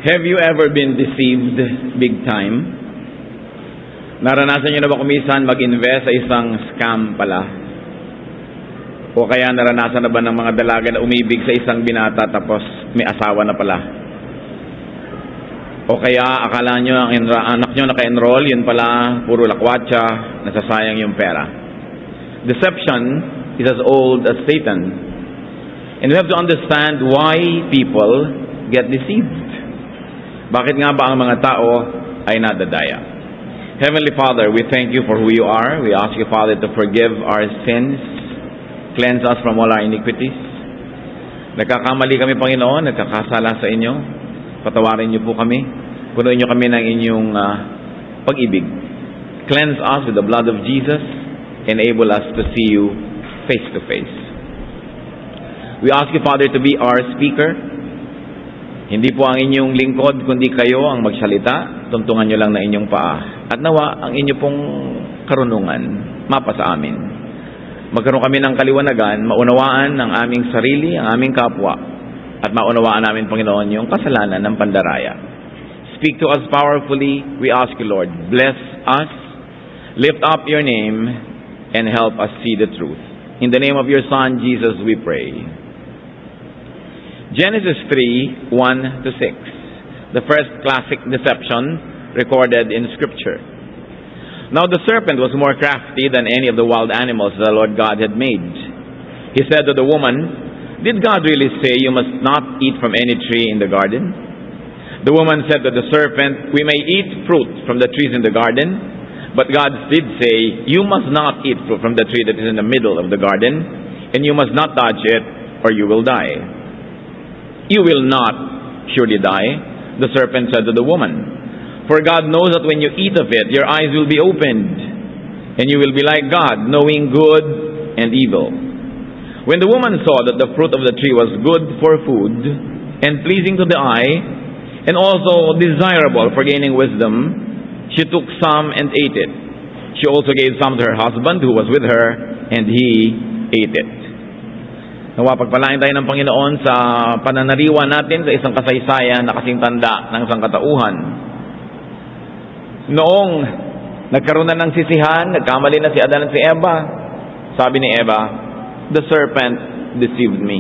Have you ever been deceived big time? Naranasan niyo na ba kumisan mag-invest sa isang scam pala? O kaya naranasan na ba ng mga dalaga na umibig sa isang binata tapos may asawa na pala? O kaya akala nyo ang anak nyo naka-enroll, yun pala puro lakwatsa, nasasayang yung pera. Deception is as old as Satan. And we have to understand why people get deceived. Bakit nga ba ang mga tao ay nadadaya? Heavenly Father, we thank you for who you are. We ask you, Father, to forgive our sins, cleanse us from all our iniquities. Nagkakamali kami, Panginoon, nagkakasala sa inyo. Patawarin niyo po kami. Punuin niyo kami ng inyong pag-ibig. Cleanse us with the blood of Jesus. Enable us to see you face to face. We ask you, Father, to be our speaker. Hindi po ang inyong lingkod, kundi kayo ang magsalita. Tuntungan nyo lang na inyong paa. At nawa, ang inyo pong karunungan, mapa sa amin. Magkaroon kami ng kaliwanagan, maunawaan ang aming sarili, ang aming kapwa, at maunawaan namin, Panginoon, yung kasalanan ng pandaraya. Speak to us powerfully, we ask you, Lord. Bless us, lift up your name, and help us see the truth. In the name of your Son, Jesus, we pray. Genesis 3, 1-6. The first classic deception recorded in Scripture. Now the serpent was more crafty than any of the wild animals the Lord God had made. He said to the woman, "Did God really say you must not eat from any tree in the garden?" The woman said to the serpent, "We may eat fruit from the trees in the garden, but God did say, you must not eat fruit from the tree that is in the middle of the garden, and you must not touch it, or you will die." "You will not surely die," the serpent said to the woman. "For God knows that when you eat of it, your eyes will be opened, and you will be like God, knowing good and evil." When the woman saw that the fruit of the tree was good for food, and pleasing to the eye, and also desirable for gaining wisdom, she took some and ate it. She also gave some to her husband who was with her, and he ate it. Nawa pagpalain tayo ng Panginoon sa pananariwa natin sa isang kasaysayan na kasing tanda ng sangkatauhan. Noong nagkaroon na ng sisihan, nagkamali na si Adan at si Eva, sabi ni Eva, "The serpent deceived me."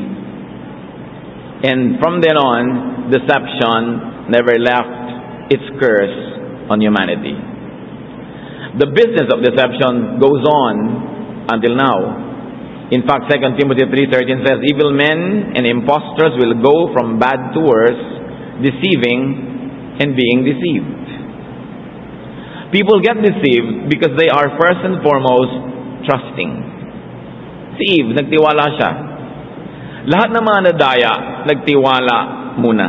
And from then on, deception never left its curse on humanity. The business of deception goes on until now. In fact, 2 Timothy 3:13 says, "Evil men and impostors will go from bad to worse, deceiving and being deceived." People get deceived because they are first and foremost trusting. Si Eve, nagtiwala siya. Lahat ng mga nadaya, nagtiwala muna.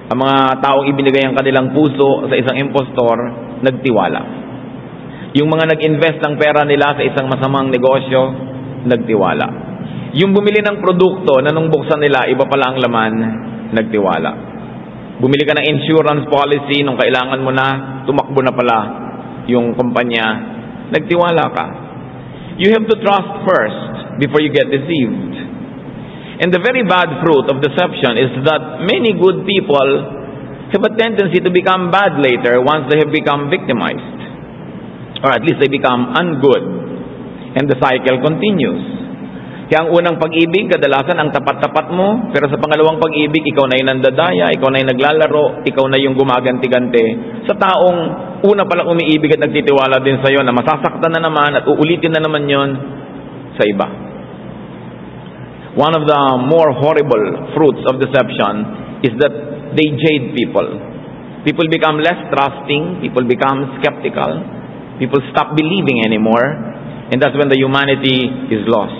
Ang mga taong ibinigay ang kanilang puso sa isang impostor, nagtiwala. Yung mga nag-invest ng pera nila sa isang masamang negosyo, nagtiwala. Yung bumili ng produkto na nung buksan nila, iba pala ang laman, nagtiwala. Bumili ka ng insurance policy nung kailangan mo na, tumakbo na pala yung kumpanya, nagtiwala ka. You have to trust first before you get deceived. And the very bad fruit of deception is that many good people have a tendency to become bad later once they have become victimized. Or at least they become ungood. And the cycle continues. Kaya ang unang pag-ibig, kadalasan ang tapat-tapat mo, pero sa pangalawang pag-ibig, ikaw na yung nandadaya, ikaw na yung naglalaro, ikaw na yung gumaganti-ganti. Sa taong una palang umiibig at nagtitiwala din sa'yo na masasaktan na naman at uulitin na naman yon sa iba. One of the more horrible fruits of deception is that they jade people. People become less trusting, people become skeptical, people stop believing anymore, and that's when the humanity is lost.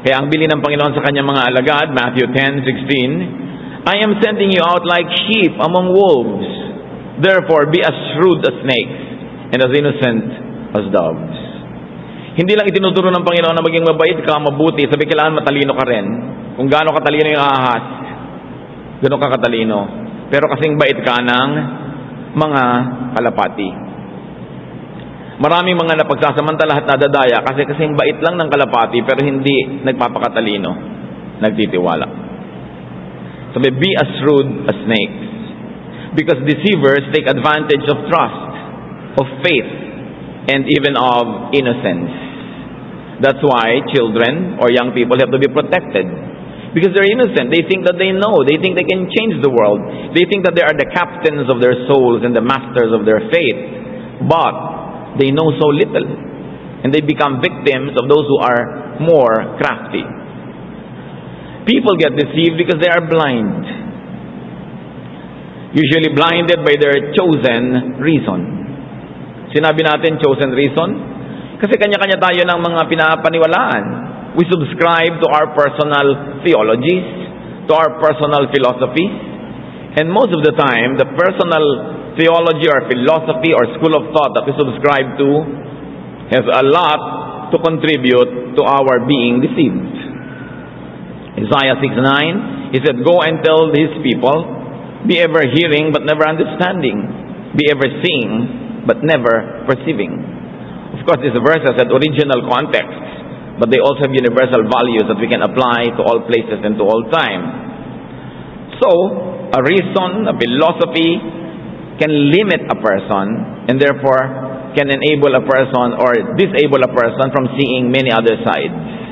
Kaya ang bilin ng Panginoon sa kanyang mga alagad, Matthew 10:16, "I am sending you out like sheep among wolves. Therefore, be as shrewd as snakes and as innocent as doves." Hindi lang itinuturo ng Panginoon na maging mabait ka, mabuti, sabi kailangan matalino ka rin. Kung gaano katalino yung ahas, gano'n ka katalino. Pero kasing bait ka ng mga kalapati. Maraming mga napagsasamantala at nadadaya kasi kasing bait lang ng kalapati pero hindi nagpapakatalino, nagtitiwala. Sabi, be as shrewd as snakes. Because deceivers take advantage of trust, of faith, and even of innocence. That's why children or young people have to be protected. Because they're innocent. They think that they know. They think they can change the world. They think that they are the captains of their souls and the masters of their faith. But they know so little. And they become victims of those who are more crafty. People get deceived because they are blind. Usually blinded by their chosen reason. Sinabi natin chosen reason? Kasi kanya-kanya tayo ng mga pinapaniwalaan. We subscribe to our personal theologies, to our personal philosophies. And most of the time, the personal theology or philosophy or school of thought that we subscribe to has a lot to contribute to our being deceived. Isaiah 6:9, he said, "Go and tell these people, be ever hearing but never understanding, be ever seeing but never perceiving." Of course, this verse has an original context, but they also have universal values that we can apply to all places and to all time. So, a reason, a philosophy can limit a person and therefore can enable a person or disable a person from seeing many other sides.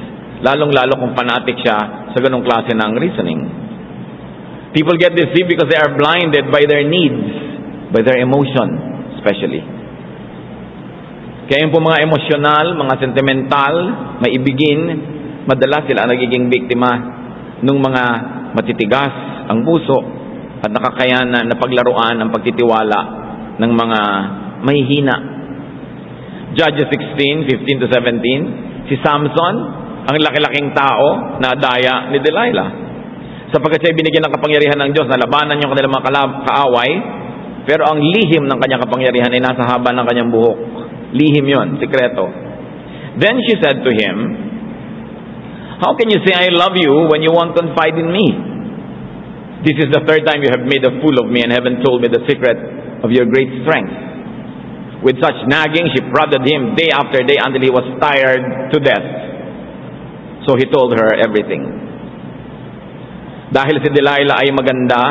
Lalong-lalo kung fanatic siya sa ganung klase ng reasoning. People get deceived because they are blinded by their needs, by their emotion, especially. Kaya yung po mga emosyonal, mga sentimental, maibigin, madalas sila nagiging biktima ng mga matitigas ang puso at nakakayanan na paglaruan ang pagtitiwala ng mga mahihina. Judges 16:15-17, si Samson, ang laki-laking tao na daya ni Delilah. Sapagkat siya binigyan ng kapangyarihan ng Diyos na labanan yung kanilang mga kaaway, pero ang lihim ng kanyang kapangyarihan ay nasa haba ng kanyang buhok. Lihim yon, sikreto. Then she said to him, "How can you say I love you when you won't confide in me? This is the third time you have made a fool of me and haven't told me the secret of your great strength." With such nagging, she prodded him day after day until he was tired to death. So he told her everything. Dahil si Delilah ay maganda,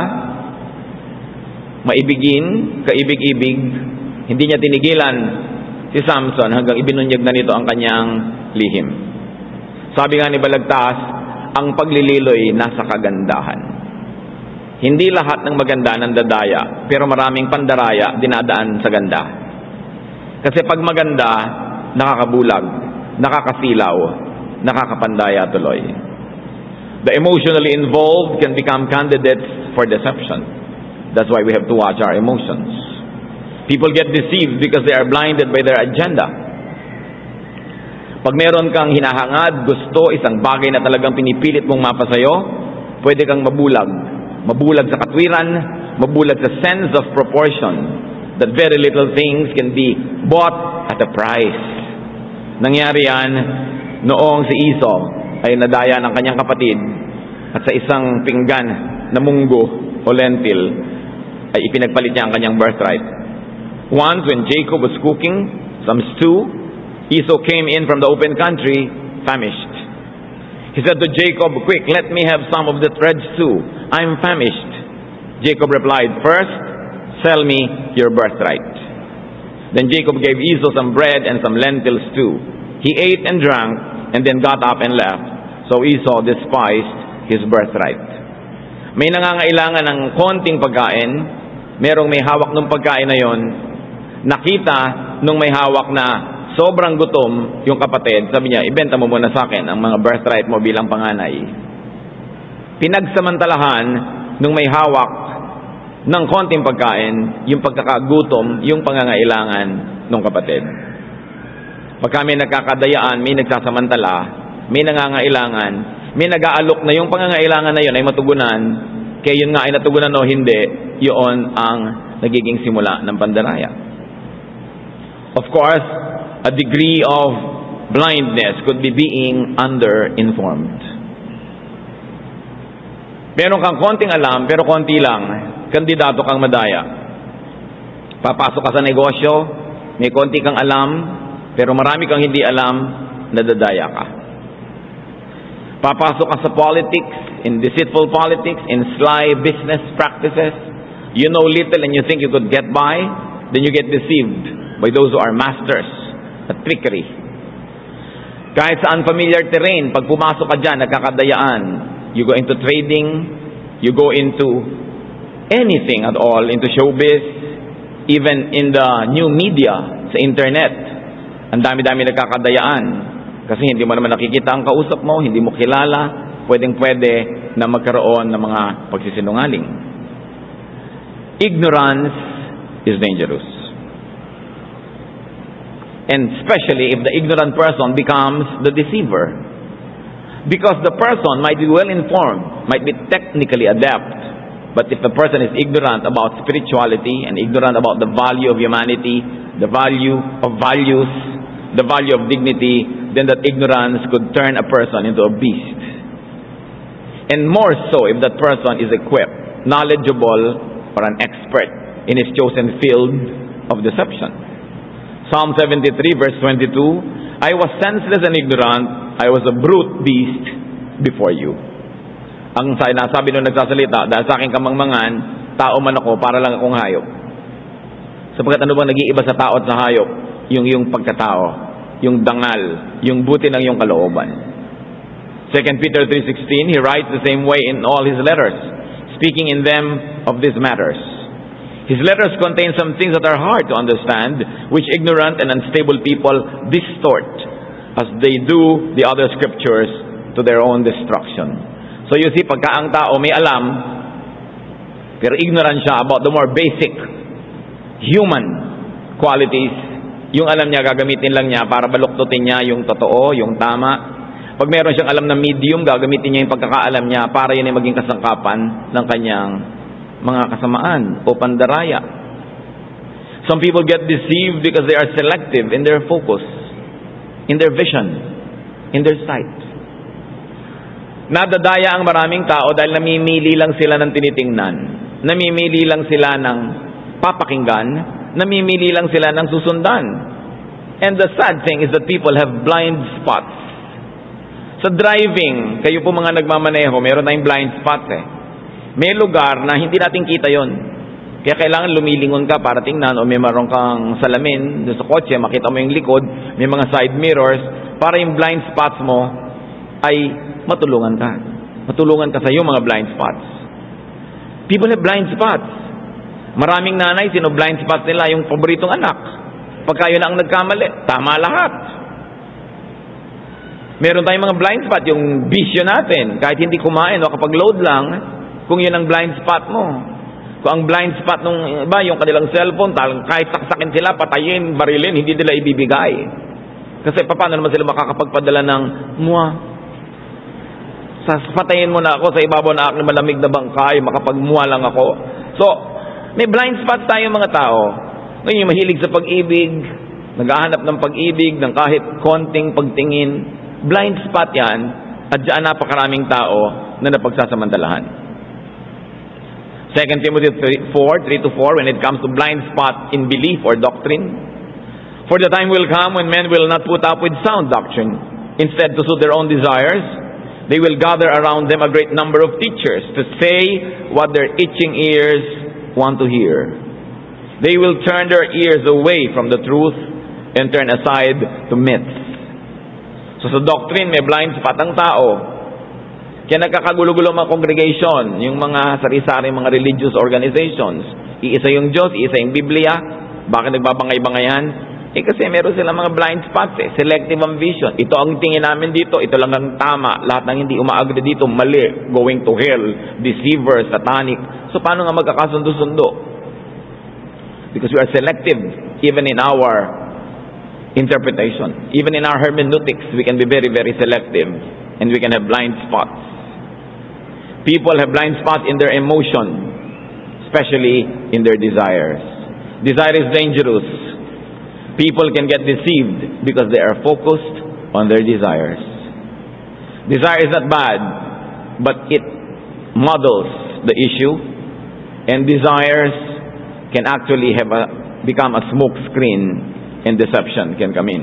maibigin, kaibig-ibig, hindi niya tinigilan si Samson hanggang ibinunyag na nito ang kanyang lihim. Sabi nga ni Balagtas, ang paglililoy nasa kagandahan. Hindi lahat ng maganda nandadaya, pero maraming pandaraya dinadaan sa ganda. Kasi pag maganda, nakakabulag, nakakasilaw, nakakapandaya tuloy. The emotionally involved can become candidates for deception. That's why we have to watch our emotions. People get deceived because they are blinded by their agenda. Pag meron kang hinahangad, gusto, isang bagay na talagang pinipilit mong mapasayo, pwede kang mabulag. Mabulag sa katwiran, mabulag sa sense of proportion. That very little things can be bought at a price. Nangyari yan noong si Esau ay nadaya ng kanyang kapatid at sa isang pinggan na munggo o lentil ay ipinagpalit niya ang kanyang birthright. Once when Jacob was cooking some stew, Esau came in from the open country famished. He said to Jacob, "Quick, let me have some of the red stew. I'm famished." Jacob replied, "First, sell me your birthright." Then Jacob gave Esau some bread and some lentil stew. He ate and drank and then got up and left. So Esau despised his birthright. May nangangailangan ng konting pagkain, merong may hawak ng pagkain na yon, nakita nung may hawak na sobrang gutom yung kapatid, sabi niya, "Ibenta mo muna sa akin ang mga birthright mo bilang panganay." Pinagsamantalahan nung may hawak ng konting pagkain, yung pagkakagutom, yung pangangailangan ng kapatid. Pagka may nagkakadayaan, may nagsasamantala, may nangangailangan, may nag-aalok na yung pangangailangan na yun ay matugunan, kaya yun nga ay natugunan o hindi, yun ang nagiging simula ng pandaraya. Of course, a degree of blindness could be being under-informed. Meron kang konting alam, pero konti lang, kandidato kang madaya. Papasok ka sa negosyo, may konti kang alam, pero marami kang hindi alam, nadadaya ka. Papasok ka sa politics, in deceitful politics, in sly business practices. You know little and you think you could get by, then you get deceived by those who are masters at trickery. Kahit sa unfamiliar terrain, pag pumasok ka dyan, nagkakadayaan. You go into trading, you go into anything at all, into showbiz, even in the new media, sa internet. Ang dami-dami nagkakadayaan. Kasi hindi mo naman nakikita ang kausap mo, hindi mo kilala, pwedeng-pwede na magkaroon ng mga pagsisinungaling. Ignorance is dangerous. And especially if the ignorant person becomes the deceiver. Because the person might be well informed, might be technically adept, but if the person is ignorant about spirituality and ignorant about the value of humanity, the value of values, the value of dignity, then that ignorance could turn a person into a beast. And more so if that person is equipped, knowledgeable, or an expert in his chosen field of deception. Psalm 73 verse 22, I was senseless and ignorant, I was a brute beast before you. Ang sinasabi nung nagsasalita, dahil sa aking kamangmangan, tao man ako, para lang akong hayop. Sapagkat ano bang nag-iiba sa tao at sa hayop? Yung pagkatao, yung dangal, yung buti ng yung kalooban. 2 Peter 3:16, he writes the same way in all his letters, speaking in them of these matters. His letters contain some things that are hard to understand, which ignorant and unstable people distort, as they do the other scriptures to their own destruction. So you see, pagka ang tao may alam, pero ignorant siya about the more basic human qualities, yung alam niya, gagamitin lang niya para baluktutin niya yung totoo, yung tama. Pag meron siyang alam na medium, gagamitin niya yung pagkakaalam niya para yun ay maging kasangkapan ng kanyang mga kasamaan o pandaraya. Some people get deceived because they are selective in their focus, in their vision, in their sight. Nadadaya ang maraming tao dahil namimili lang sila ng tinitingnan. Namimili lang sila ng papakinggan. Namimili lang sila ng susundan. And the sad thing is that people have blind spots. Sa driving, kayo po mga nagmamaneho, meron tayong blind spots eh. May lugar na hindi natin kita yon. Kaya kailangan lumilingon ka para tingnan o may maroon kang salamin doon sa kotse, makita mo yung likod, may mga side mirrors, para yung blind spots mo ay matulungan ka. Matulungan ka sa iyong mga blind spots. People have blind spots. Maraming nanay, sino blind spots nila? Yung paboritong anak. Pagka yun ang nagkamali, tama lahat. Meron tayong mga blind spot, yung bisyo natin. Kahit hindi kumain o kapag load lang, kung yun ang blind spot mo. Kung ang blind spot nung iba, yung kanilang cellphone, kahit saksakin sila, patayin, barilin, hindi nila ibibigay. Kasi paano naman sila makakapagpadala ng muwa? Patayin mo na ako sa ibabaw na aking malamig na bangkay, makapagmuwa lang ako. So, may blind spots tayo mga tao. Ngayon yung mahilig sa pag-ibig, naghahanap ng pag-ibig, ng kahit konting pagtingin. Blind spot yan, at dyan napakaraming tao na napagsasamantalahan. 2 Timothy 4:3-4, when it comes to blind spot in belief or doctrine, for the time will come when men will not put up with sound doctrine. Instead, to suit their own desires, they will gather around them a great number of teachers to say what their itching ears want to hear. They will turn their ears away from the truth and turn aside to myths. So sa doctrine, may blind spot ang tao. Kaya nagkakagulo-gulo mga congregation, yung mga sari-sari mga religious organizations. Iisa yung Diyos, iisa yung Biblia. Bakit nagbabangay-bangayan? Kasi meron silang mga blind spots eh. Selective ang vision. Ito ang tingin namin dito, ito lang ang tama. Lahat ng hindi umaagree dito, mali. Going to hell, deceiver, satanic. So paano nga magkakasundo-sundo? Because we are selective even in our interpretation. Even in our hermeneutics, we can be very, very selective and we can have blind spots. People have blind spots in their emotion, especially in their desires. Desire is dangerous. People can get deceived because they are focused on their desires. Desire is not bad, but it muddles the issue, and desires can actually become a smoke screen, and deception can come in.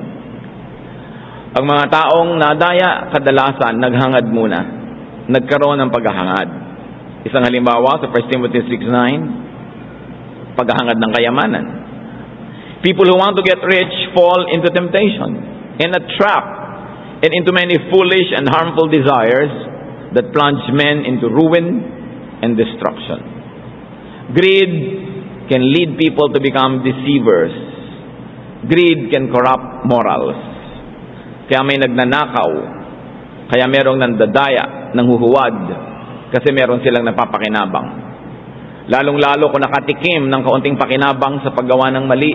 Ang mga taong nadaya, kadalasan, naghangad muna. Nagkaroon ng paghahangad. Isang halimbawa sa 1 Timothy 6:9, paghahangad ng kayamanan. People who want to get rich fall into temptation and a trap and into many foolish and harmful desires that plunge men into ruin and destruction. Greed can lead people to become deceivers. Greed can corrupt morals. Kaya may nagnanakaw, kaya merong nandadaya, nanghuhuwad, kasi meron silang napapakinabang. Lalong-lalo kung nakatikim ng kaunting pakinabang sa paggawa ng mali,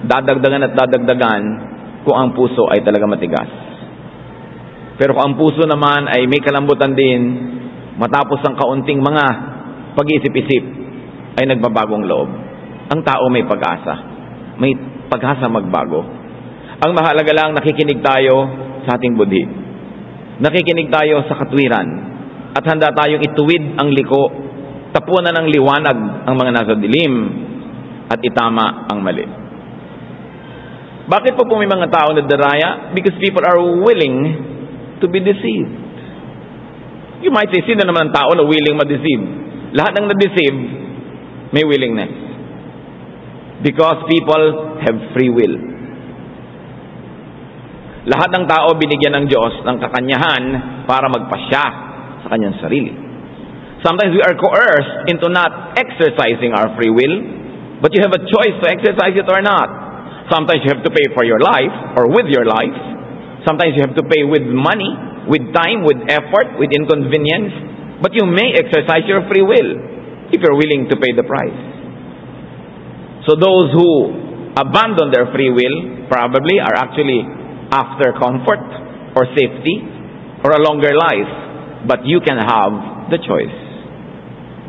dadagdagan at dadagdagan kung ang puso ay talaga matigas. Pero kung ang puso naman ay may kalambutan din, matapos ang kaunting mga pag-isip-isip, ay nagbabagong loob. Ang tao may pag-asa. May pag-asa magbago. Ang mahalaga lang, nakikinig tayo sa ating budhi. Nakikinig tayo sa katwiran. At handa tayong ituwid ang liko, tapunan ng liwanag ang mga nasa dilim, at itama ang mali. Bakit po may mga tao na daraya? Because people are willing to be deceived. You might say, sino naman ang tao na willing ma-deceive? Lahat ng na-deceive, may willingness. Because people have free will. Lahat ng tao binigyan ng Diyos ng kakanyahan para magpasya sa kanyang sarili. Sometimes we are coerced into not exercising our free will, but you have a choice to exercise it or not. Sometimes you have to pay for your life or with your life. Sometimes you have to pay with money, with time, with effort, with inconvenience. But you may exercise your free will if you're willing to pay the price. So those who abandon their free will probably are actually after comfort or safety or a longer life. But you can have the choice.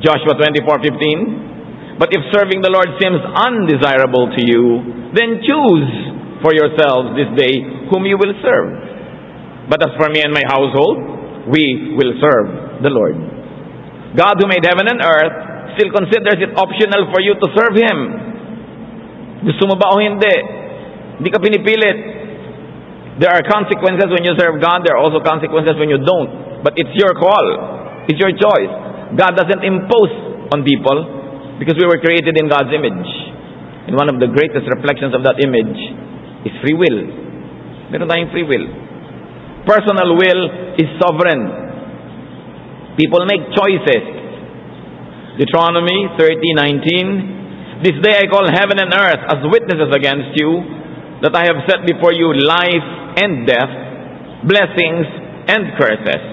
Joshua 24:15. But if serving the Lord seems undesirable to you, then choose for yourselves this day whom you will serve. But as for me and my household, we will serve the Lord. God who made heaven and earth still considers it optional for you to serve Him. Gusto mo ba o hindi? Hindi ka pinipilit. There are consequences when you serve God. There are also consequences when you don't. But it's your call. It's your choice. God doesn't impose on people because we were created in God's image. And one of the greatest reflections of that image is free will. Meron tayong free will. Personal will is sovereign. People make choices. Deuteronomy 30:19. This day I call heaven and earth as witnesses against you that I have set before you life and death, blessings and curses.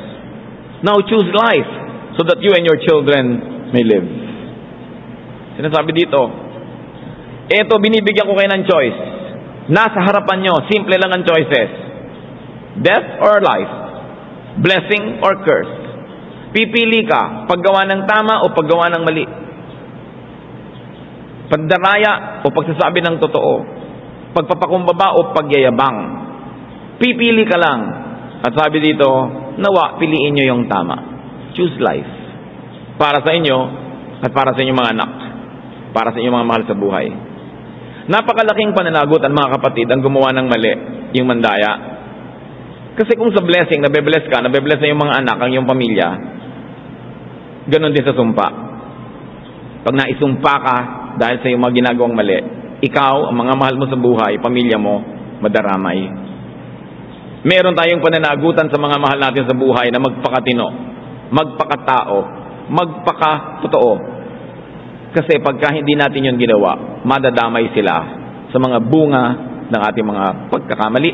Now choose life so that you and your children may live. Sinasabi dito, eto binibigyan ko kayo ng choice. Nasa harapan nyo, simple lang ang choices. Death or life, blessing or curse. Pipili ka, paggawa ng tama o paggawa ng mali. Pagdaraya o pagsasabi ng totoo. Pagpapakumbaba o pagyayabang. Pipili ka lang. At sabi dito, nawa, piliin nyo yung tama. Choose life. Para sa inyo at para sa inyong mga anak. Para sa inyong mga mahal sa buhay. Napakalaking pananagutan, mga kapatid, ang gumawa ng mali, yung mandaya. Kasi kung sa blessing, nabe-bless ka, nabe-bless na yung mga anak, ang iyong pamilya, ganon din sa sumpa. Pag naisumpa ka dahil sa iyong mga ginagawang mali, ikaw, ang mga mahal mo sa buhay, pamilya mo, madaramay. Meron tayong pananagutan sa mga mahal natin sa buhay na magpakatino, magpakatao, magpakatotoo. Kasi pagka hindi natin yun ginawa, madadamay sila sa mga bunga ng ating mga pagkakamali.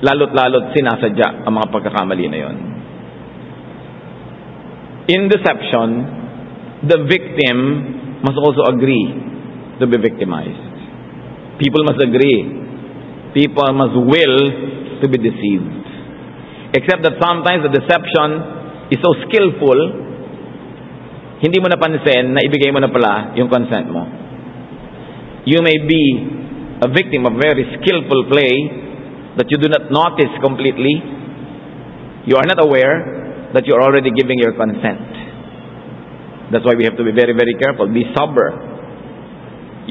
Lalo't-lalot sinasadya ang mga pagkakamali na yon. In deception, the victim must also agree to be victimized. People must agree. People must will to be deceived. Except that sometimes the deception is so skillful, hindi mo napansin na ibigay mo na pala yung consent mo. You may be a victim of very skillful play that you do not notice completely. You are not aware that you are already giving your consent. That's why we have to be very, very careful. Be sober.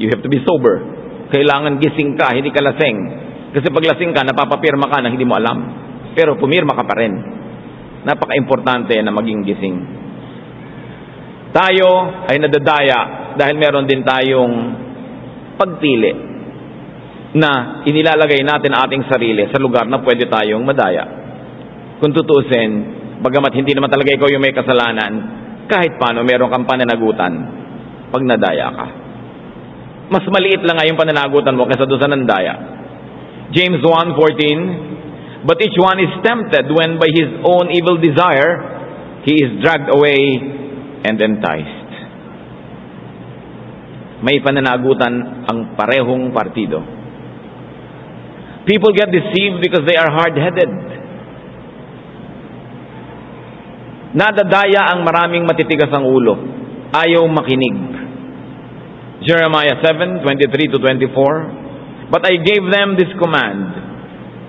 You have to be sober. Kailangan gising ka, hindi ka lasing. Kasi pag lasing ka, napapapirma ka na hindi mo alam. Pero pumirma ka pa rin. Napaka-importante na maging gising. Tayo ay nadadaya dahil meron din tayong pagpili na inilalagay natin ang ating sarili sa lugar na pwede tayong madaya. Kung tutusin, bagamat hindi naman talaga ikaw yung may kasalanan, kahit paano meron kang pananagutan pag nadaya ka. Mas maliit lang nga yung pananagutan mo kaysa doon sa nandaya. James 1:14, but each one is tempted when by his own evil desire he is dragged away and enticed. May pananagutan ang parehong partido. People get deceived because they are hard-headed. Nadadaya ang maraming matitigas ang ulo. Ayaw makinig. Jeremiah 7:23-24, but I gave them this command,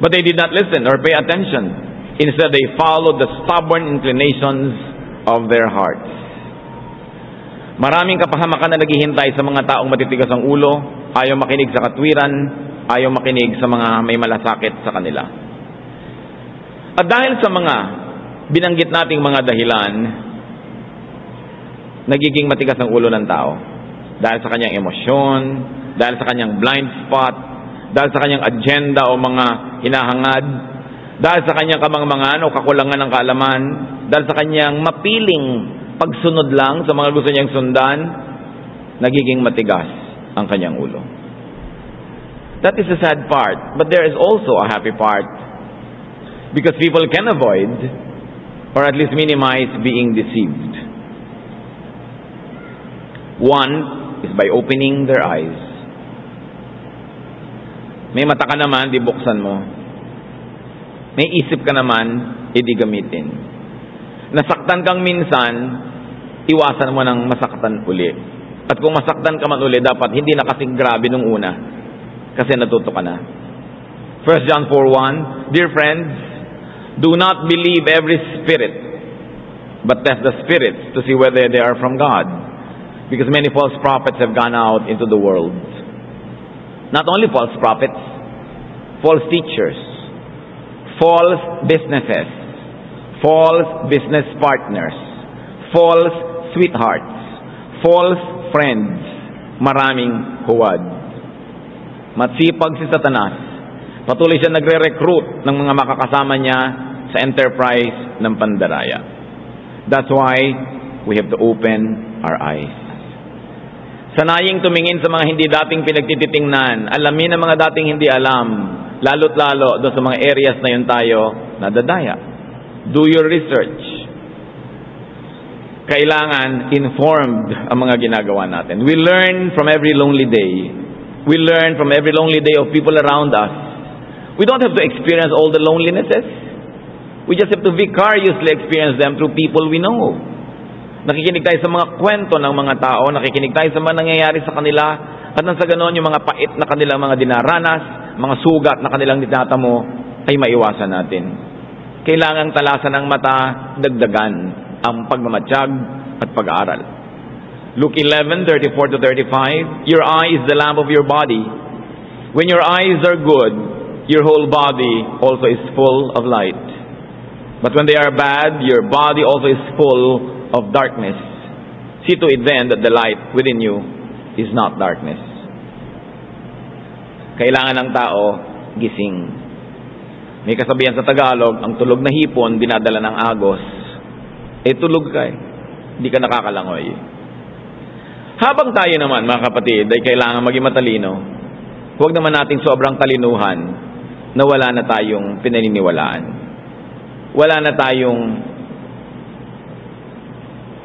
but they did not listen or pay attention. Instead, they followed the stubborn inclinations of their hearts. Maraming kapahamakan na naghihintay sa mga taong matitigas ang ulo, ayaw makinig sa katwiran, ayaw makinig sa mga may malasakit sa kanila. At dahil sa mga binanggit nating mga dahilan, nagiging matigas ang ulo ng tao. Dahil sa kanyang emosyon, dahil sa kanyang blind spot, dahil sa kanyang agenda o mga hinahangad, dahil sa kanyang kamangmangan o kakulangan ng kaalaman, dahil sa kanyang mapiling pagsunod lang sa mga gusto niyang sundan, nagiging matigas ang kanyang ulo. That is the sad part. But there is also a happy part. Because people can avoid or at least minimize being deceived. One is by opening their eyes. May mata ka naman, di buksan mo. May isip ka naman, hindi gamitin. Nasaktan kang minsan, iwasan mo ng masaktan uli. At kung masaktan ka man uli, dapat hindi na kasing grabe nung una. Kasi natuto ka na. 1 John 4:1, dear friends, do not believe every spirit, but test the spirits to see whether they are from God. Because many false prophets have gone out into the world. Not only false prophets, false teachers, false businesses, false business partners, false sweethearts, false friends, maraming huwad. Matsipag si Satanas. Patuloy siya nagre-recruit ng mga makakasama niya sa enterprise ng pandaraya. That's why we have to open our eyes. Sanaying tumingin sa mga hindi dating pinagtititingnan. Alamin ang mga dating hindi alam. Lalo't lalo doon sa mga areas na yun tayo nadadaya. Do your research. Kailangan informed ang mga ginagawa natin. We learn from every lonely day. We learn from every lonely day of people around us. We don't have to experience all the lonelinesses. We just have to vicariously experience them through people we know. Nakikinig tayo sa mga kwento ng mga tao, nakikinig tayo sa mga nangyayari sa kanila, at nang sa ganon, yung mga pait na kanilang mga dinaranas, mga sugat na kanilang dinatamo, ay maiwasan natin. Kailangang talasan ng mata, dagdagan ang pagmamatsyag at pag-aaral. Luke 11:34-35, your eye is the lamp of your body. When your eyes are good, your whole body also is full of light. But when they are bad, your body also is full of darkness. See to it then that the light within you is not darkness. Kailangan ng tao gising. May kasabihan sa Tagalog, ang tulog na hipon dinadala ng agos. Tulog ka hindi ka nakakalangoy. Habang tayo naman, mga kapatid, ay kailangan maging matalino, huwag naman nating sobrang talinuhan na wala na tayong pinaniniwalaan. Wala na tayong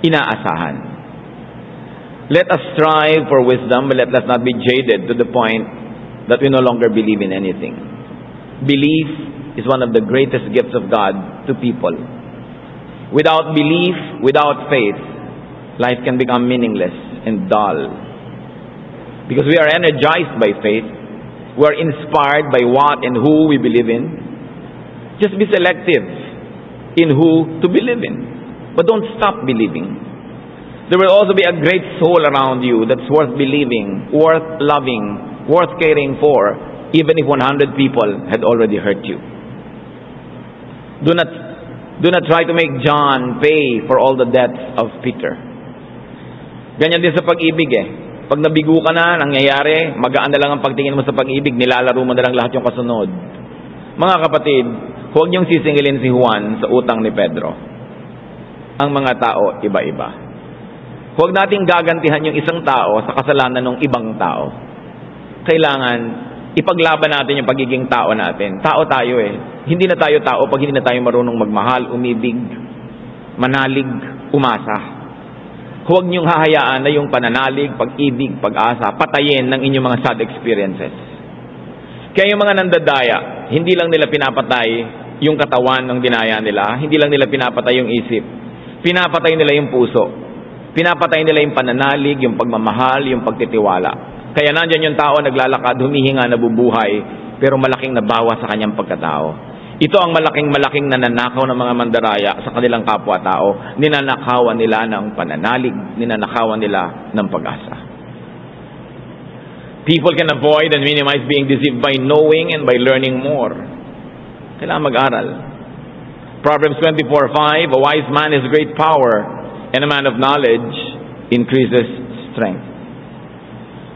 inaasahan. Let us strive for wisdom, but let us not be jaded to the point that we no longer believe in anything. Belief is one of the greatest gifts of God to people. Without belief, without faith, life can become meaningless and dull. Because we are energized by faith, we are inspired by what and who we believe in. Just be selective in who to believe in. But don't stop believing. There will also be a great soul around you that's worth believing, worth loving, worth caring for, even if 100 people had already hurt you. Do not try to make John pay for all the debts of Peter. Ganyan din sa pag-ibig eh. Pag nabigo ka na, nangyayari, magaan na lang ang pagtingin mo sa pag-ibig, nilalaro mo na lang lahat yung kasunod. Mga kapatid, huwag niyong sisingilin si Juan sa utang ni Pedro. Ang mga tao, iba-iba. Huwag nating gagantihan yung isang tao sa kasalanan ng ibang tao. Kailangan ipaglaban natin yung pagiging tao natin. Tao tayo eh. Hindi na tayo tao pag hindi na tayo marunong magmahal, umibig, manalig, umasa. Huwag niyong hahayaan na yung pananalig, pag-ibig, pag-asa, patayin ng inyong mga sad experiences. Kaya yung mga nandadaya, hindi lang nila pinapatay yung katawan ng dinaya nila, hindi lang nila pinapatay yung isip, pinapatay nila yung puso, pinapatay nila yung pananalig, yung pagmamahal, yung pagtitiwala. Kaya nandyan yung tao naglalakad, humihinga, nabubuhay, pero malaking nabawa sa kanyang pagkatao. Ito ang malaking nananakaw ng mga mandaraya sa kanilang kapwa-tao. Ninanakawan nila ng pananalig, ninanakawan nila ng pag-asa. People can avoid and minimize being deceived by knowing and by learning more. Kailangan mag-aral. Proverbs 24:5, a wise man has great power, and a man of knowledge increases strength.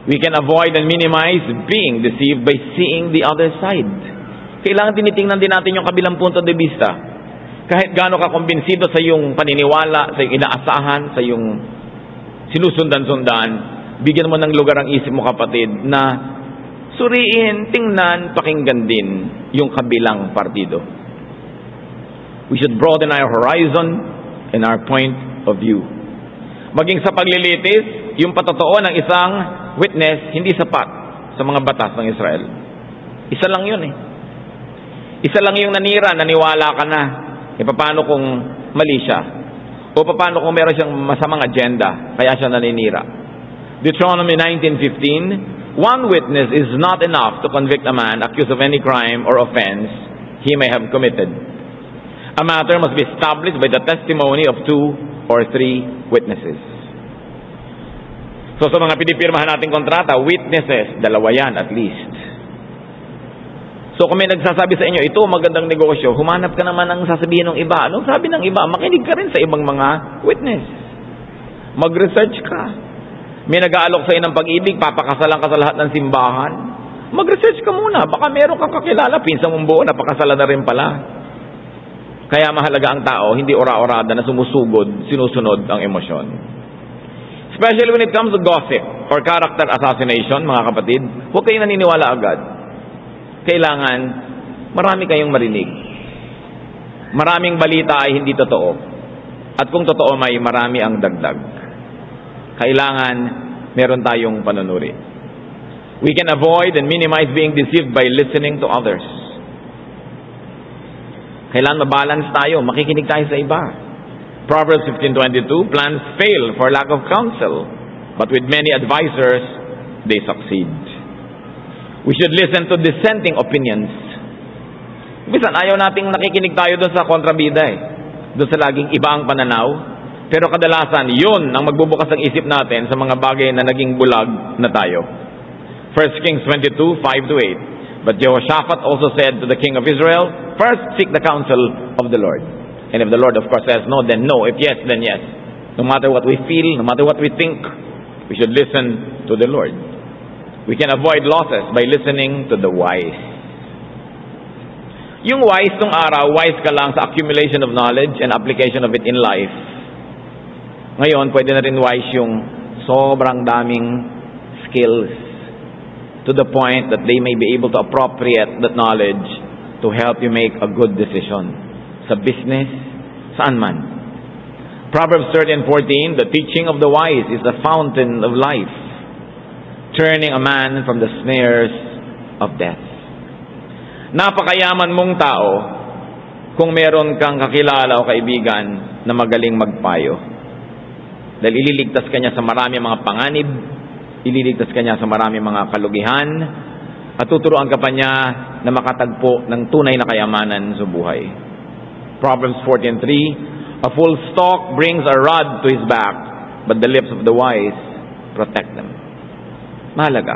We can avoid and minimize being deceived by seeing the other side. Kailangan tinitingnan din natin yung kabilang punto de vista. Kahit gaano ka kumbinsido sa iyong paniniwala, sa iyong inaasahan, sa iyong sinusundan-sundan, bigyan mo ng lugar ang isip mo, kapatid, na suriin, tingnan, pakinggan din yung kabilang partido. We should broaden our horizon and our point of view. Maging sa paglilitis, yung patotoo ng isang witness, hindi sapat sa mga batas ng Israel. Isa lang yun eh. Isa lang yung nanira, naniwala ka na. E paano kung mali siya? O paano kung meron siyang masamang agenda, kaya siya naninira? Deuteronomy 19:15, one witness is not enough to convict a man accused of any crime or offense he may have committed. A matter must be established by the testimony of 2 or 3 witnesses. So sa mga pinipirmahan nating kontrata, witnesses, 2 yan at least. So kung may nagsasabi sa inyo, ito magandang negosyo, humanap ka naman ng sasabihin ng iba. Anong sabi ng iba? Makinig ka rin sa ibang mga witness. Mag-research ka. May nag-aalok sa ng pag-ibig, papakasalan ka sa lahat ng simbahan. Mag-research ka muna. Baka meron kang kakilala, pinsang mong buo, napakasalan na rin pala. Kaya mahalaga ang tao, hindi ora-orada na sumusugod, sinusunod ang emosyon. Especially when it comes to gossip or character assassination, mga kapatid, huwag kayong naniniwala agad. Kailangan marami kayong marinig. Maraming balita ay hindi totoo. At kung totoo, may marami ang dagdag. Kailangan meron tayong panunuri. We can avoid and minimize being deceived by listening to others. Kailangan mabalance tayo, makikinig tayo sa iba. Proverbs 15:22, plans fail for lack of counsel, but with many advisors, they succeed. We should listen to dissenting opinions. Bisan ayaw nating nakikinig tayo doon sa kontrabida eh. Doon sa laging iba ang pananaw. Pero kadalasan, yun ang magbubukas ng isip natin sa mga bagay na naging bulag na tayo. 1 Kings 22:5-8. But Jehoshaphat also said to the king of Israel, first seek the counsel of the Lord. And if the Lord of course says no, then no. If yes, then yes. No matter what we feel, no matter what we think, we should listen to the Lord. We can avoid losses by listening to the wise. Yung wise nung araw, wise ka lang sa accumulation of knowledge and application of it in life. Ngayon, pwede na rin wise yung sobrang daming skills to the point that they may be able to appropriate that knowledge to help you make a good decision. Sa business, saan man. Proverbs 13:14, the teaching of the wise is the fountain of life, turning a man from the snares of death. Napakayaman mong tao kung meron kang kakilala o kaibigan na magaling magpayo. Dahil ililigtas ka niya sa marami mga panganib, ililigtas ka niya sa marami mga kalugihan, at tuturuan ka pa niya na makatagpo ng tunay na kayamanan sa buhay. Proverbs 14:3, a full stalk brings a rod to his back, but the lips of the wise protect them. Mahalaga.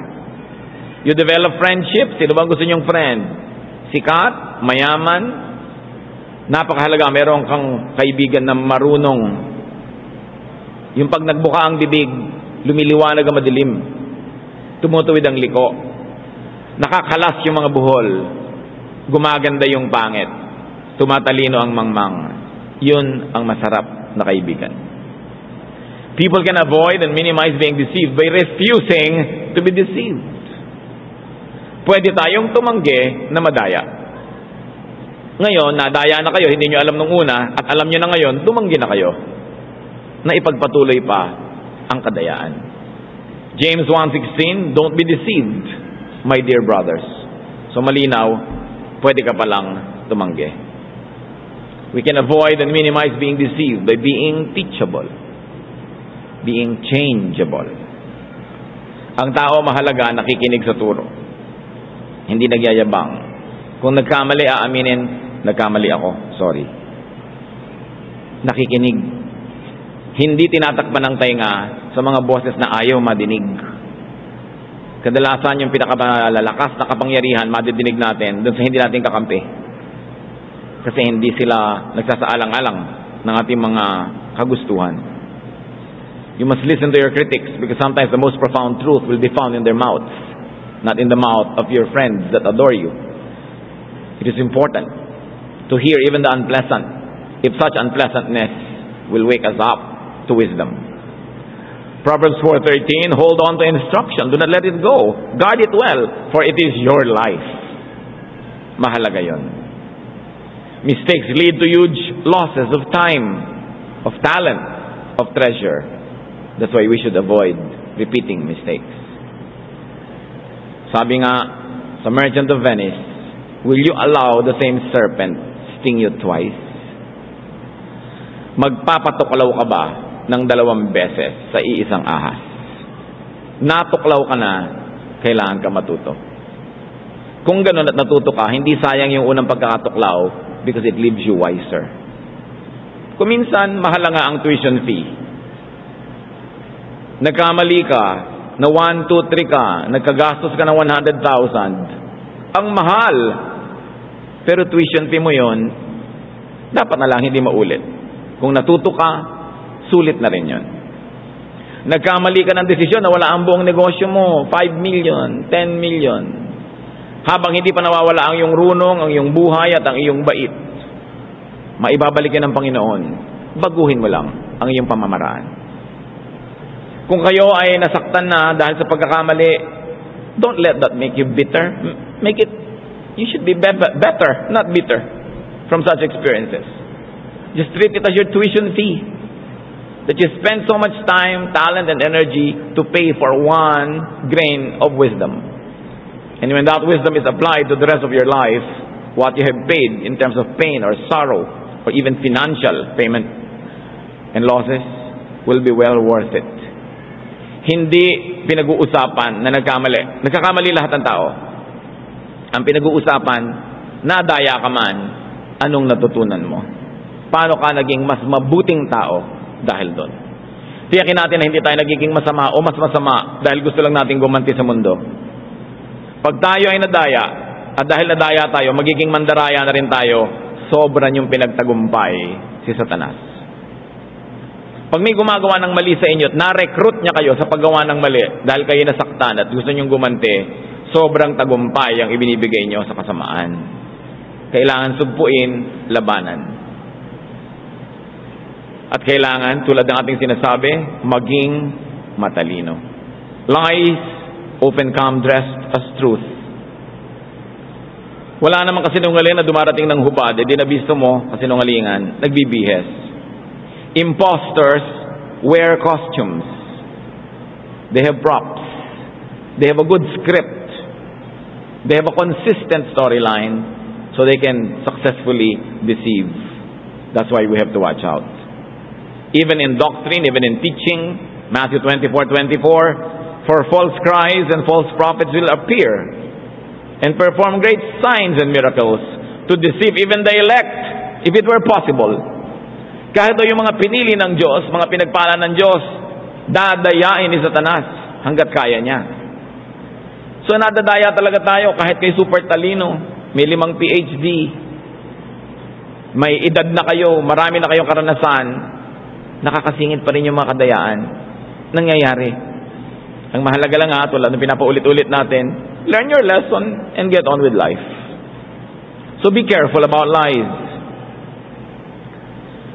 You develop friendship. Sino bang gusto niyong friend? Sikat, mayaman. Napakahalaga, meron kang kaibigan na marunong. Yung pag nagbuka ang bibig, lumiliwanag ang madilim. Tumutuwid ang liko. Nakakalas yung mga buhol. Gumaganda yung pangit. Tumatalino ang mangmang. Yun ang masarap na kaibigan. People can avoid and minimize being deceived by refusing to be deceived. Pwede tayong tumanggi na madaya. Ngayon, nadaya na kayo, hindi nyo alam nung una, at alam nyo na ngayon, tumanggi na kayo. Na ipagpatuloy pa ang kadayaan. James 1:16, don't be deceived, my dear brothers. So malinaw, pwede ka palang tumanggi. We can avoid and minimize being deceived by being teachable, being changeable. Ang tao mahalaga, nakikinig sa turo. Hindi nagyayabang. Kung nagkamali, aaminin, nagkamali ako, sorry. Nakikinig. Hindi tinatakpan ng tainga sa mga boses na ayaw madinig. Kadalasan yung pinakalalakas na kapangyarihan, madidinig natin dun sa hindi natin kakampi. Kasi hindi sila nagsasaalang-alang ng ating mga kagustuhan. You must listen to your critics because sometimes the most profound truth will be found in their mouths, not in the mouth of your friends that adore you. It is important to hear even the unpleasant, if such unpleasantness will wake us up to wisdom. Proverbs 4:13, hold on to instruction, do not let it go. Guard it well, for it is your life. Mahalaga yon. Mistakes lead to huge losses of time, of talent, of treasure. That's why we should avoid repeating mistakes. Sabi nga sa Merchant of Venice, will you allow the same serpent sting you twice? Magpapatuklaw ka ba ng 2 beses sa iisang ahas? Natuklaw ka na, kailangan ka matuto. Kung ganun at natuto ka, hindi sayang yung unang pagkakatuklaw because it leaves you wiser. Kung minsan, mahal nga ang tuition fee. Nagkamali ka, na 1, 2, 3 ka, nagkagastos ka ng 100,000. Ang mahal. Pero tuition fee mo yon, dapat na lang hindi maulit. Kung natuto ka, sulit na rin yon. Nagkamali ka ng desisyon na wala ang buong negosyo mo, 5 million, 10 million. Habang hindi pa nawawala ang iyong runong, ang iyong buhay at ang iyong bait, maibabalik yan ng Panginoon. Baguhin mo lang ang iyong pamamaraan. Kung kayo ay nasaktan na dahil sa pagkakamali, don't let that make you bitter. You should be better, not bitter, from such experiences. Just treat it as your tuition fee. That you spend so much time, talent, and energy to pay for 1 grain of wisdom. And when that wisdom is applied to the rest of your life, what you have paid in terms of pain or sorrow, or even financial payment and losses, will be well worth it. Hindi pinag-uusapan na nagkamali. Nagkakamali lahat ng tao. Ang pinag-uusapan, nadaya ka man, anong natutunan mo? Paano ka naging mas mabuting tao dahil doon? Tiyakin natin na hindi tayo nagiging masama o mas masama dahil gusto lang natin gumanti sa mundo. Pag tayo ay nadaya, at dahil nadaya tayo, magiging mandaraya na rin tayo, sobra yung pinagtagumpay si Satanas. Pag may gumagawa ng mali sa inyo at na-recruit niya kayo sa paggawa ng mali dahil kayo nasaktan at gusto niyong gumanti, sobrang tagumpay ang ibinibigay niyo sa kasamaan. Kailangan sugpuin, labanan. At kailangan, tulad ng ating sinasabi, maging matalino. Lies often come dressed as truth. Wala namang kasinungalingan na dumarating ng hubad, di nabisto mo kasinungalingan, nagbibihes. Imposters wear costumes. They have props. They have a good script. They have a consistent storyline so they can successfully deceive. That's why we have to watch out. Even in doctrine, even in teaching, Matthew 24:24, for false Christs and false prophets will appear and perform great signs and miracles to deceive even the elect, if it were possible. Kahit yung mga pinili ng Diyos, mga pinagpala ng Diyos, dadayain ni Satanas hanggat kaya niya. So nadadaya talaga tayo kahit kay super talino, may 5 PhD, may edad na kayo, marami na kayong karanasan, nakakasingit pa rin yung mga kadayaan. Nangyayari. Ang mahalaga lang tulad ng pinapaulit-ulit natin, learn your lesson and get on with life. So be careful about lies.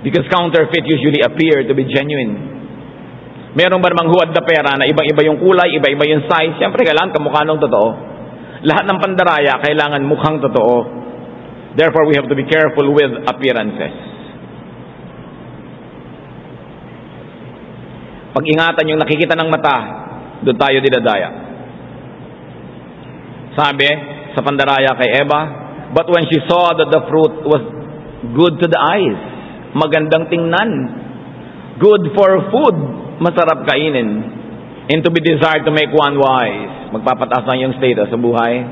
Because counterfeit usually appear to be genuine. Meron ba namang huwad na pera na ibang-iba yung kulay, iba-iba yung size? Siyempre, kailangan kamukha ng totoo. Lahat ng pandaraya, kailangan mukhang totoo. Therefore, we have to be careful with appearances. Pag-ingatan yung nakikita ng mata, doon tayo dinadaya. Sabi sa pandaraya kay Eva, but when she saw that the fruit was good to the eyes, magandang tingnan, good for food, masarap kainin, and to be desired to make one wise, magpapataas lang yung status sa buhay,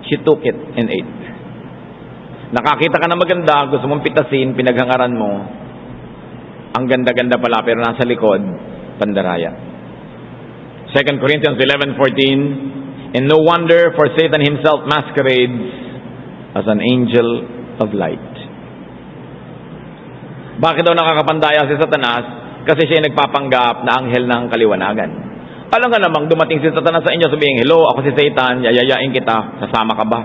she took it and ate. Nakakita ka na maganda, gusto mong pitasin, pinaghangaran mo, ang ganda-ganda pala, pero nasa likod, pandaraya. 2 Corinthians 11:14, and no wonder, for Satan himself masquerades as an angel of light. Bakit daw nakakapandaya si Satanas? Kasi siya nagpapanggap na anghel ng kaliwanagan. Alam nga namang dumating si Satanas sa inyo, sabihin, hello, ako si Satan, yayayain kita, sasama ka ba?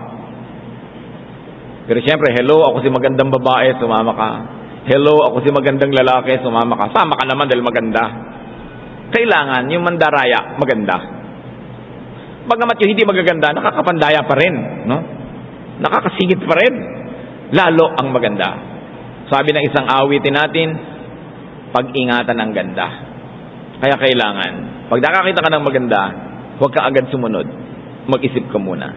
Pero siyempre, hello, ako si magandang babae, sumama ka. Hello, ako si magandang lalaki, sumama ka. Sama ka naman dahil maganda. Kailangan yung mandaraya maganda. Bagamat yung hindi magaganda, nakakapandaya pa rin, no? Nakakasingit pa rin. Lalo ang maganda. Sabi ng isang awitin natin, pag-ingatan ang ganda. Kaya kailangan, pag nakakita ka ng maganda, huwag ka agad sumunod. Mag-isip ka muna.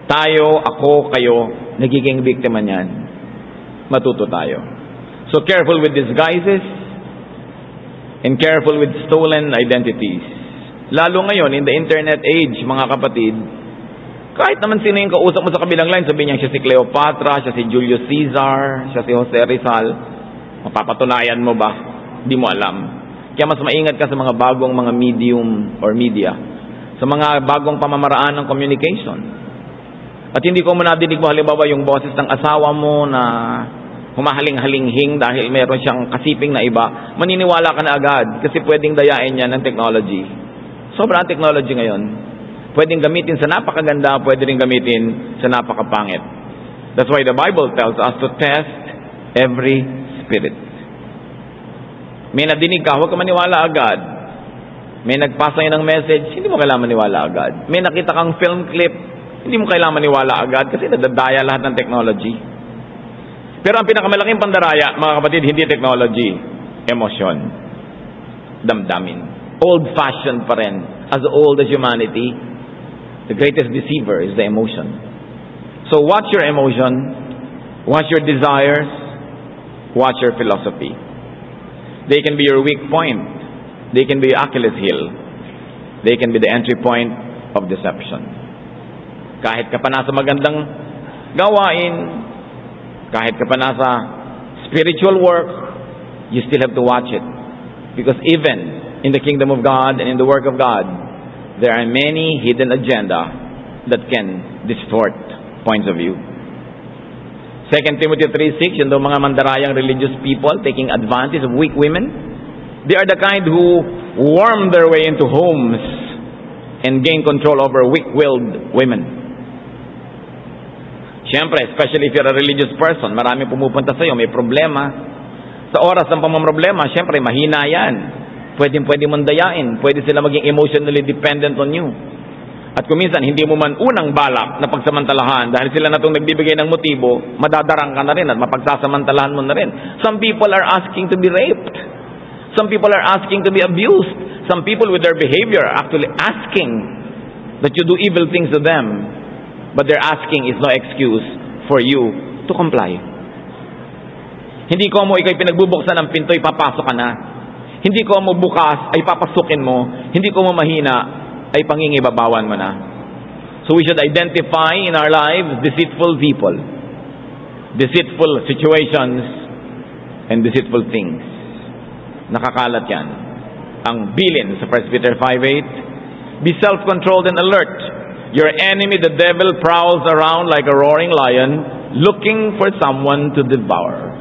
Tayo, ako, kayo, nagiging biktima niyan. Matuto tayo. So careful with disguises and careful with stolen identities. Lalo ngayon, in the internet age, mga kapatid, kahit naman sino yung kausap mo sa kabilang line, sabihin niya siya si Cleopatra, siya si Julius Caesar, siya si Jose Rizal, mapapatunayan mo ba? Di mo alam. Kaya mas maingat ka sa mga bagong mga medium or media, sa mga bagong pamamaraan ng communication. At hindi ko muna dinig mo halimbawa yung boses ng asawa mo na humahaling-halinghing dahil meron siyang kasiping na iba, maniniwala ka na agad kasi pwedeng dayain niya ng technology. Sobrang technology ngayon. Pwedeng gamitin sa napakaganda, pwede rin gamitin sa napakapangit. That's why the Bible tells us to test every spirit. May nadinig ka, huwag ka maniwala agad. May nagpasa ng message, hindi mo kailangan maniwala agad. May nakita kang film clip, hindi mo kailangan maniwala agad kasi nadadaya lahat ng technology. Pero ang pinakamalaking pandaraya, mga kapatid, hindi technology, emosyon, damdamin. Old-fashioned pa rin. As old as humanity, the greatest deceiver is the emotion. So watch your emotion, watch your desires, watch your philosophy. They can be your weak point. They can be your Achilles heel. They can be the entry point of deception. Kahit ka pa nasa magandang gawain, kahit ka pa nasa spiritual work, you still have to watch it. Because even in the kingdom of God and in the work of God, there are many hidden agenda that can distort points of view. 2 Timothy 3:6, yung mga mandarayang religious people taking advantage of weak women, they are the kind who worm their way into homes and gain control over weak-willed women. Siyempre, especially if you're a religious person, marami pumupunta sa'yo, may problema. Sa oras ng pamamroblema, siyempre, mahina yan. Pwede mong dayain. Pwede sila maging emotionally dependent on you. At kung minsan, hindi mo man unang balak na pagsamantalahan dahil sila na itong nagbibigay ng motibo, madadarang ka na rin at mapagsasamantalahan mo na rin. Some people are asking to be raped. Some people are asking to be abused. Some people with their behavior are actually asking that you do evil things to them. But their asking is no excuse for you to comply. Hindi ko mo ikay pinagbubuksan ng pinto, ipapasok ka na. Hindi ko mo bukas, ay papasukin mo. Hindi ko mo mahina, ay pangingibabawan mo na. So we should identify in our lives deceitful people, deceitful situations, and deceitful things. Nakakalat yan. Ang bilin sa 1 Peter 5:8, be self-controlled and alert. Your enemy, the devil, prowls around like a roaring lion, looking for someone to devour.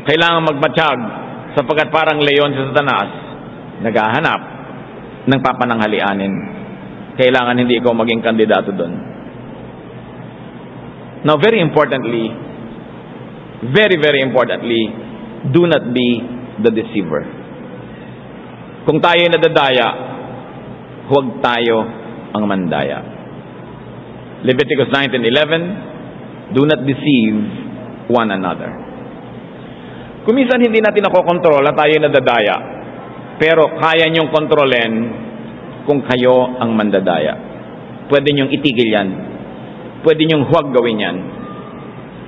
Kailangan magmatsyag, sapagkat parang leon si Satanas, naghahanap ng papananghalianin. Kailangan hindi ikaw maging kandidato doon. Now, very importantly, very importantly, do not be the deceiver. Kung tayo nadadaya, huwag tayo ang mandaya. Leviticus 19:11, do not deceive one another. Kung minsan hindi natin nakokontrol na tayo nadadaya, pero kaya niyong kontrolin kung kayo ang mandadaya. Pwede niyong itigil yan. Pwede niyong huwag gawin yan.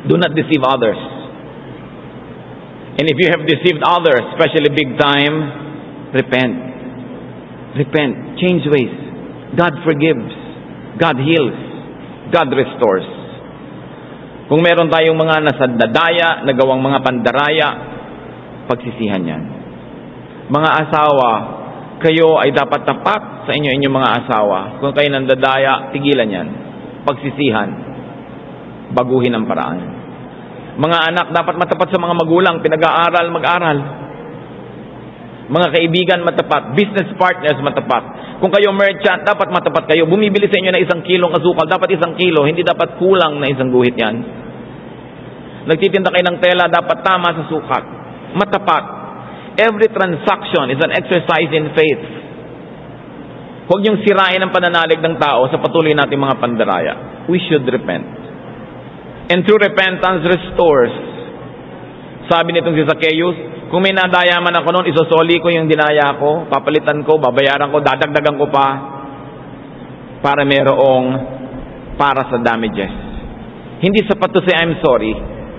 Do not deceive others. And if you have deceived others, especially big time, repent. Repent. Change ways. God forgives. God heals. God restores. Kung meron tayong mga nasadadaya, nagawang mga pandaraya, pagsisihan yan. Mga asawa, kayo ay dapat tapat sa inyong mga asawa. Kung kayo nandadaya, tigilan yan. Pagsisihan. Baguhin ang paraan. Mga anak, dapat matapat sa mga magulang, pinag-aaral, mag-aral. Mga kaibigan, matapat. Business partners, matapat. Kung kayo merchant, dapat matapat kayo. Bumibili sa inyo na 1 kilong asukal, dapat 1 kilo, hindi dapat kulang na 1 guhit yan. Nagtitinda kayo ng tela, dapat tama sa sukat. Matapat. Every transaction is an exercise in faith. Huwag niyong sirain ang pananalig ng tao sa patuloy nating mga pandaraya. We should repent. And true repentance restores. Sabi nitong si Zacchaeus, kung may nadaya man ako noon, isosoli ko yung dinaya ko, papalitan ko, babayaran ko, dadagdagan ko pa, para para sa damages. Hindi sapat to say I'm sorry.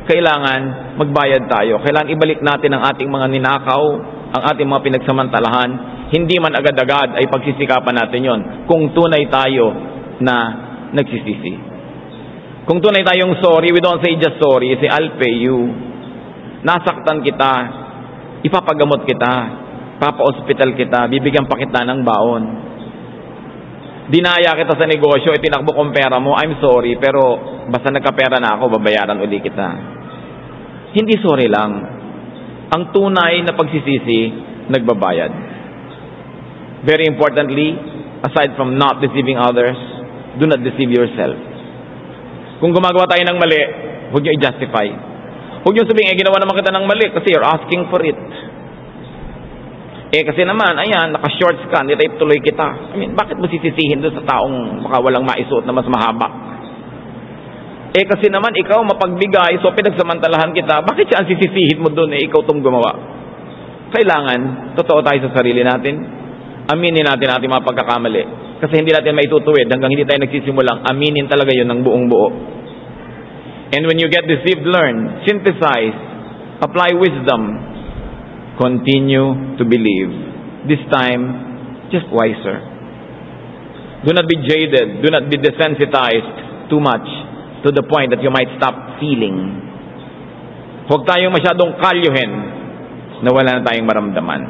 Kailangan magbayad tayo. Kailangan ibalik natin ang ating mga ninakaw, ang ating mga pinagsamantalahan. Hindi man agad-agad ay pagsisikapan natin yon. Kung tunay tayo na nagsisisi. Kung tunay tayong sorry, we don't say just sorry, say I'll pay you. Nasaktan kita, ipapagamot kita, papa-hospital kita, bibigyan pa kita ng baon. Dinaya kita sa negosyo, itinakbo kong pera mo, I'm sorry, pero basta nagkapera na ako, babayaran uli kita. Hindi sorry lang. Ang tunay na pagsisisi, nagbabayad. Very importantly, aside from not deceiving others, do not deceive yourself. Kung gumagawa tayo ng mali, huwag niyo i-justify. Huwag niyo sabihin, ginawa naman kita ng mali kasi you're asking for it. Kasi naman, ayan, naka-shorts ka, hindi tayo tuloy kita. I mean, bakit mo sisisihin doon sa taong baka walang maisuot na mas mahaba? Kasi naman, ikaw mapagbigay, so pinagsamantalahan kita, bakit siya ang sisisihin mo doon, ikaw itong gumawa? Kailangan, totoo tayo sa sarili natin, aminin natin ating mga pagkakamali. Kasi hindi natin maitutuwid hanggang hindi tayo nagsisimulang aminin talaga yun ng buong buo. And when you get deceived, learn, synthesize, apply wisdom, continue to believe. This time, just wiser. Do not be jaded. Do not be desensitized too much to the point that you might stop feeling. Huwag tayong masyadong kalyuhin na wala na tayong maramdaman.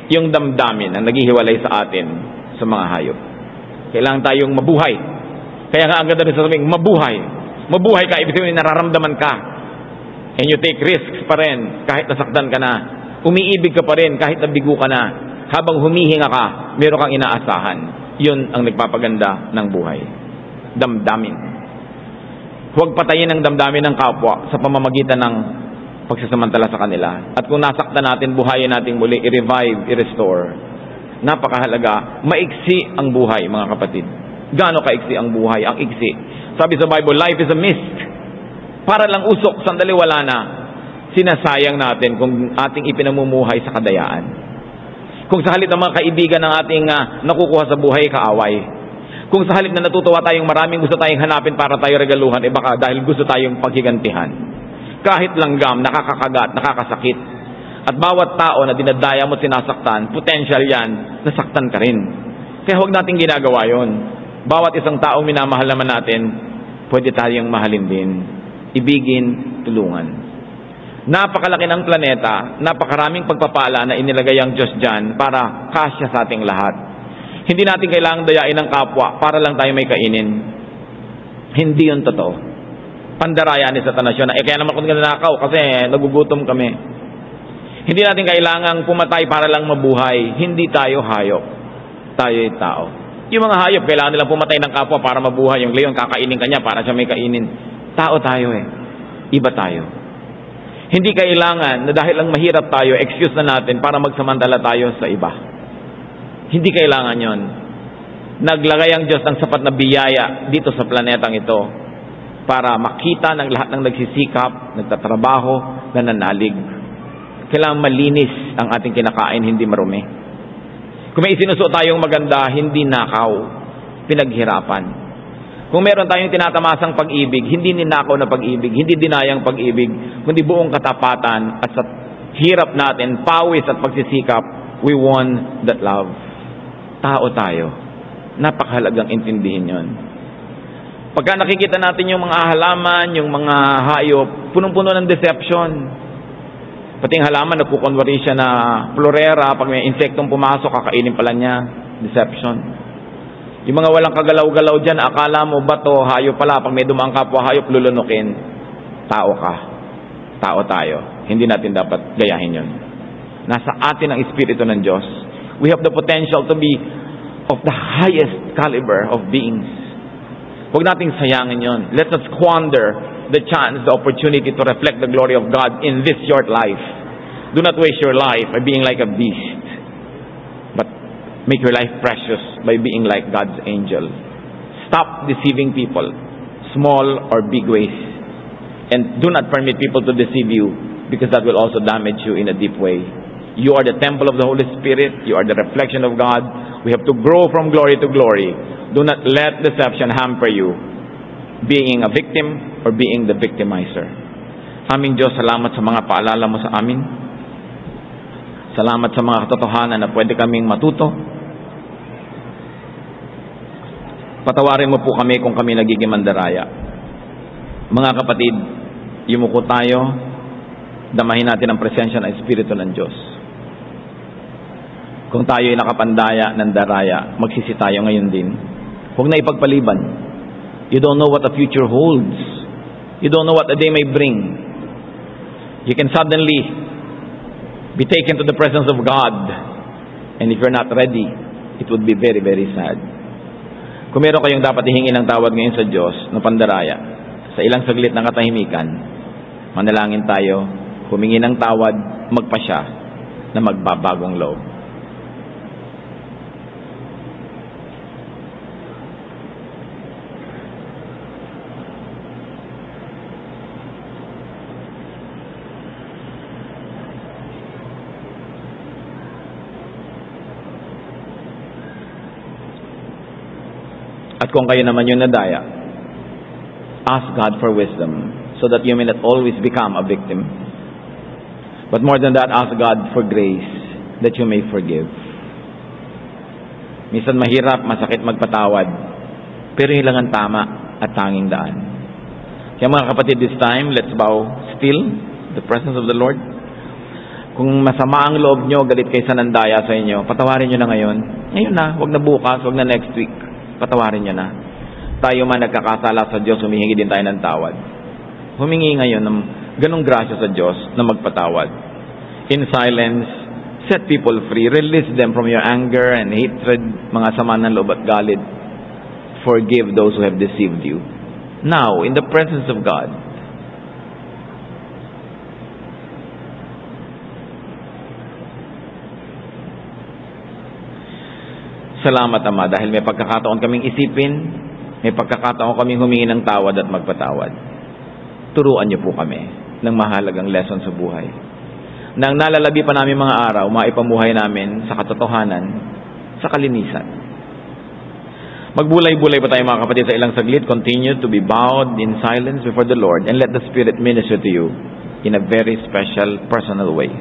Yung damdamin ang naghihiwalay sa atin sa mga hayop. Kailangan tayong mabuhay. Kaya nga ang ganda rin sa sabing, mabuhay. Mabuhay ka, ibig sabihin nararamdaman ka. And you take risks pa rin kahit nasaktan ka na. Umiibig ka pa rin kahit nabigo ka na. Habang humihinga ka, meron kang inaasahan. Yun ang nagpapaganda ng buhay. Damdamin. Huwag patayin ang damdamin ng kapwa sa pamamagitan ng pagsasamantala sa kanila. At kung nasaktan natin, buhayin natin muli, i-revive, i-restore. Napakahalaga. Maiksi ang buhay, mga kapatid. Gaano kaiksi ang buhay? Ang iksi. Sabi sa Bible, life is a mist. Para lang usok, sandali wala na. Sinasayang natin kung ating ipinamumuhay sa kadayaan. Kung sa halip ng mga kaibigan ng ating nakukuha sa buhay, kaaway. Kung sa halip na natutuwa tayong maraming gusto tayong hanapin para tayo regaluhan, baka dahil gusto tayong paghigantihan. Kahit langgam, nakakagat, nakakasakit. At bawat tao na dinadaya mo sinasaktan, potential yan, nasaktan ka rin. Kaya huwag natin ginagawa yon. Bawat isang taong minamahal naman natin, pwede tayong mahalin din. Ibigin, tulungan. Napakalaki ng planeta, napakaraming pagpapala na inilagay ang Diyos dyan para kasya sa ating lahat. Hindi natin kailangang dayain ng kapwa para lang tayo may kainin. Hindi yun totoo. Pandaraya ni Satanas yun. Kaya naman kung nanakaw kasi nagugutom kami. Hindi natin kailangang pumatay para lang mabuhay. Hindi tayo hayop. Tayo'y tao. Yung mga hayop, kailangan nilang pumatay ng kapwa para mabuhay. Yung leon, kakainin kanya para siya may kainin. Tao tayo eh. Iba tayo. Hindi kailangan na dahil lang mahirap tayo, excuse na natin para magsamantala tayo sa iba. Hindi kailangan yon. Naglagay ang Diyos ng sapat na biyaya dito sa planetang ito para makita ng lahat ng nagsisikap, nagtatrabaho, nananalig. Kailangan malinis ang ating kinakain, hindi marumi. Kung may isinusuot tayong maganda, hindi nakaw, pinaghirapan. Kung meron tayong tinatamasang pag-ibig, hindi ninakaw na pag-ibig, hindi dinayang pag-ibig, kundi buong katapatan at sa hirap natin, pawis at pagsisikap, we won that love. Tao tayo. Napakahalagang intindihin yon. Pagka nakikita natin yung mga halaman, yung mga hayop, punong-puno ng deception. Pati yung halaman, nagkukunwari siya na florera, pag may insektong pumasok, kakainin pala niya. Deception. Yung mga walang kagalaw-galaw dyan, akala mo bato, hayop pala. Pag may dumaang kapwa hayop, lulunukin. Tao ka. Tao tayo. Hindi natin dapat gayahin yun. Nasa atin ang Espiritu ng Diyos. We have the potential to be of the highest caliber of beings. Huwag nating sayangin yun. Let us squander the chance, the opportunity to reflect the glory of God in this short life. Do not waste your life by being like a beast. Make your life precious by being like God's angel. Stop deceiving people, small or big ways. And do not permit people to deceive you, because that will also damage you in a deep way. You are the temple of the Holy Spirit. You are the reflection of God. We have to grow from glory to glory. Do not let deception hamper you, being a victim or being the victimizer. Aming Diyos, salamat sa mga paalala mo sa amin. Salamat sa mga katotohanan na pwede kaming matuto. Patawarin mo po kami kung kami nagiging mandaraya. Mga kapatid, yumuko tayo, damahin natin ang presensya ng Espiritu ng Diyos. Kung tayo ay nakapandaya ng daraya, magsisi tayo ngayon din. Huwag na ipagpaliban. You don't know what the future holds. You don't know what the day may bring. You can suddenly be taken to the presence of God. And if you're not ready, it would be very, very sad. Kung meron kayong dapat ihingi ng tawad ngayon sa Diyos na pandaraya, sa ilang saglit ng katahimikan, manalangin tayo, humingi ng tawad, magpasya na magbabagong loob. At kung kayo naman yung nadaya, ask God for wisdom so that you may not always become a victim. But more than that, ask God for grace that you may forgive. Minsan mahirap, masakit magpatawad, pero yun lang ang tama at tanging daan. Kaya mga kapatid, this time, let's bow still the presence of the Lord. Kung masama ang loob nyo, galit kayo sa nandaya sa inyo, patawarin nyo na ngayon. Ngayon na, wag na bukas, wag na next week. Patawarin nyo na. Tayo man nagkakasala sa Diyos, humihingi din tayo ng tawad. Humingi ngayon ng ganong grasya sa Diyos na magpatawad. In silence, set people free. Release them from your anger and hatred, mga sama ng loob at galit. Forgive those who have deceived you. Now, in the presence of God, salamat, Ama, dahil may pagkakataon kaming isipin, may pagkakataon kaming humingi ng tawad at magpatawad. Turuan niyo po kami ng mahalagang lesson sa buhay. Nang nalalabi pa namin mga araw, maipamuhay namin sa katotohanan, sa kalinisan. Magbulay-bulay pa tayo mga kapatid sa ilang saglit. Continue to be bowed in silence before the Lord and let the Spirit minister to you in a very special, personal way.